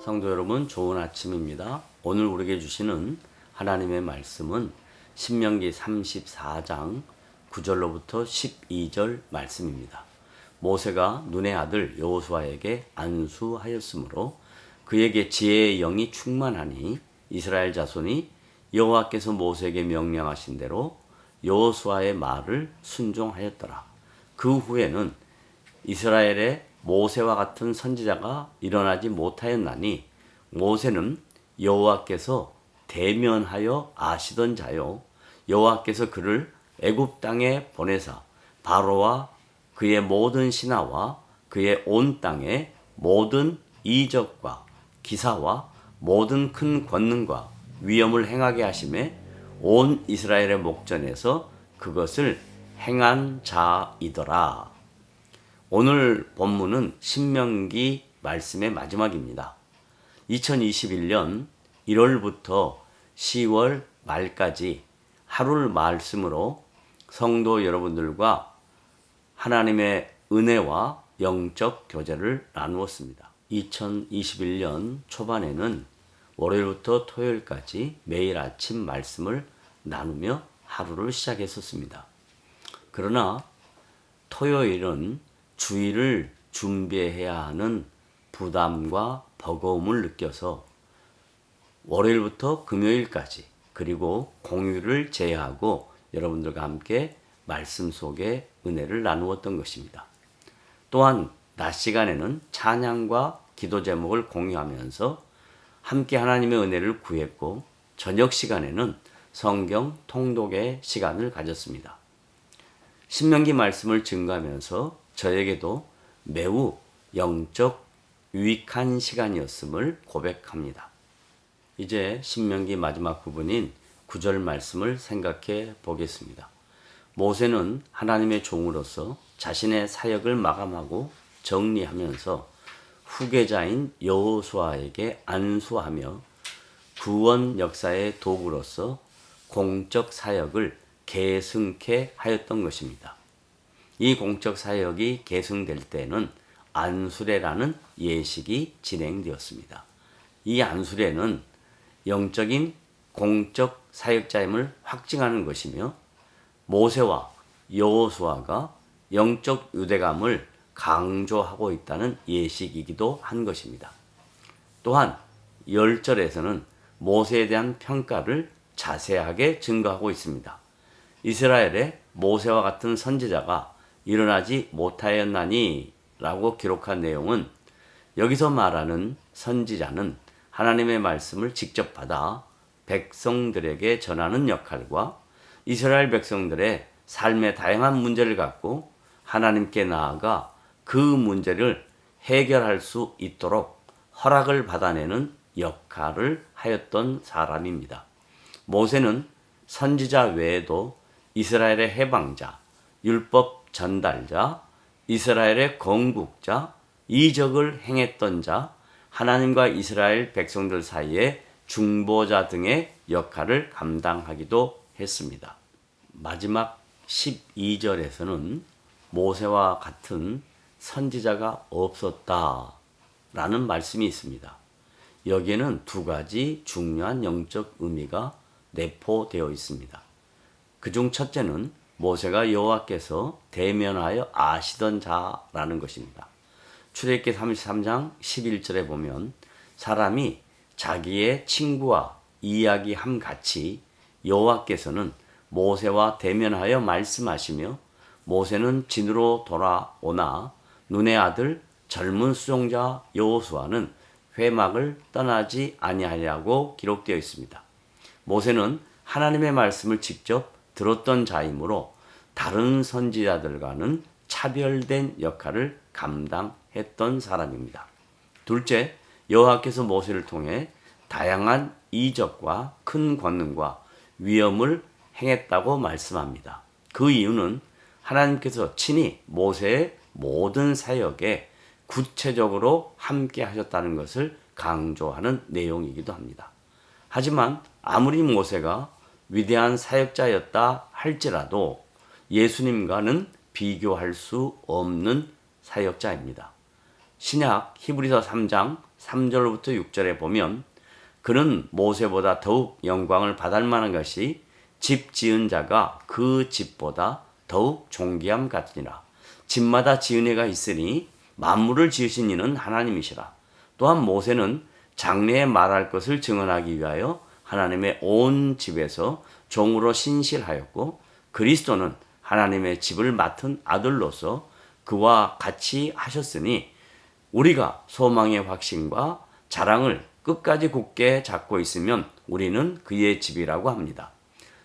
성도 여러분, 좋은 아침입니다. 오늘 우리에게 주시는 하나님의 말씀은 신명기 34장 9절로부터 12절 말씀입니다. 모세가 눈의 아들 여호수아에게 안수하였으므로 그에게 지혜의 영이 충만하니 이스라엘 자손이 여호와께서 모세에게 명령하신 대로 여호수아의 말을 순종하였더라. 그 후에는 이스라엘에 모세와 같은 선지자가 일어나지 못하였나니 모세는 여호와께서 대면하여 아시던 자요, 여호와께서 그를 애굽 땅에 보내사 바로와 그의 모든 신하와 그의 온 땅에 모든 이적과 기사와 모든 큰 권능과 위엄을 행하게 하심에 온 이스라엘의 목전에서 그것을 행한 자이더라. 오늘 본문은 신명기 말씀의 마지막입니다. 2021년 1월부터 10월 말까지 하루를 말씀으로 성도 여러분들과 하나님의 은혜와 영적 교제를 나누었습니다. 2021년 초반에는 월요일부터 토요일까지 매일 아침 말씀을 나누며 하루를 시작했었습니다. 그러나 토요일은 주일을 준비해야 하는 부담과 버거움을 느껴서 월요일부터 금요일까지 그리고 공휴일을 제외하고 여러분들과 함께 말씀 속에 은혜를 나누었던 것입니다. 또한 낮 시간에는 찬양과 기도 제목을 공유하면서 함께 하나님의 은혜를 구했고 저녁 시간에는 성경 통독의 시간을 가졌습니다. 신명기 말씀을 증거하면서 저에게도 매우 영적 유익한 시간이었음을 고백합니다. 이제 신명기 마지막 부분인 9절 말씀을 생각해 보겠습니다. 모세는 하나님의 종으로서 자신의 사역을 마감하고 정리하면서 후계자인 여호수아에게 안수하며 구원 역사의 도구로서 공적 사역을 계승케 하였던 것입니다. 이 공적 사역이 계승될 때는 안수례라는 예식이 진행되었습니다. 이 안수례는 영적인 공적 사역자임을 확증하는 것이며 모세와 여호수아가 영적 유대감을 강조하고 있다는 예식이기도 한 것입니다. 또한 10절에서는 모세에 대한 평가를 자세하게 증거하고 있습니다. 이스라엘에 모세와 같은 선지자가 일어나지 못하였나니 라고 기록한 내용은 여기서 말하는 선지자는 하나님의 말씀을 직접 받아 백성들에게 전하는 역할과 이스라엘 백성들의 삶의 다양한 문제를 갖고 하나님께 나아가 그 문제를 해결할 수 있도록 허락을 받아내는 역할을 하였던 사람입니다. 모세는 선지자 외에도 이스라엘의 해방자, 율법 전달자, 이스라엘의 건국자, 이적을 행했던 자, 하나님과 이스라엘 백성들 사이의 중보자 등의 역할을 감당하기도 했습니다. 마지막 12절에서는 모세와 같은 선지자가 없었다라는 말씀이 있습니다. 여기에는 두 가지 중요한 영적 의미가 내포되어 있습니다. 그중 첫째는 모세가 여호와께서 대면하여 아시던 자라는 것입니다. 출애굽기 33장 11절에 보면 사람이 자기의 친구와 이야기함 같이 여호와께서는 모세와 대면하여 말씀하시며 모세는 진으로 돌아오나 눈의 아들 젊은 수종자 여호수아는 회막을 떠나지 아니하려고 기록되어 있습니다. 모세는 하나님의 말씀을 직접 들었던 자이므로 다른 선지자들과는 차별된 역할을 감당했던 사람입니다. 둘째, 여호와께서 모세를 통해 다양한 이적과 큰 권능과 위엄을 행했다고 말씀합니다. 그 이유는 하나님께서 친히 모세의 모든 사역에 구체적으로 함께 하셨다는 것을 강조하는 내용이기도 합니다. 하지만 아무리 모세가 위대한 사역자였다 할지라도 예수님과는 비교할 수 없는 사역자입니다. 신약 히브리서 3장 3절부터 6절에 보면 그는 모세보다 더욱 영광을 받을 만한 것이 집 지은 자가 그 집보다 더욱 존귀함 같으니라. 집마다 지은 애가 있으니 만물을 지으신 이는 하나님이시라. 또한 모세는 장래에 말할 것을 증언하기 위하여 하나님의 온 집에서 종으로 신실하였고 그리스도는 하나님의 집을 맡은 아들로서 그와 같이 하셨으니 우리가 소망의 확신과 자랑을 끝까지 굳게 잡고 있으면 우리는 그의 집이라고 합니다.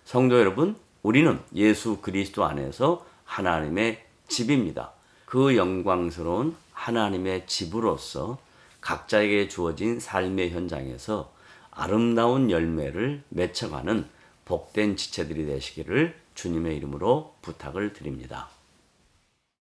성도 여러분, 우리는 예수 그리스도 안에서 하나님의 집입니다. 그 영광스러운 하나님의 집으로서 각자에게 주어진 삶의 현장에서 아름다운 열매를 맺혀가는 복된 지체들이 되시기를 주님의 이름으로 부탁을 드립니다.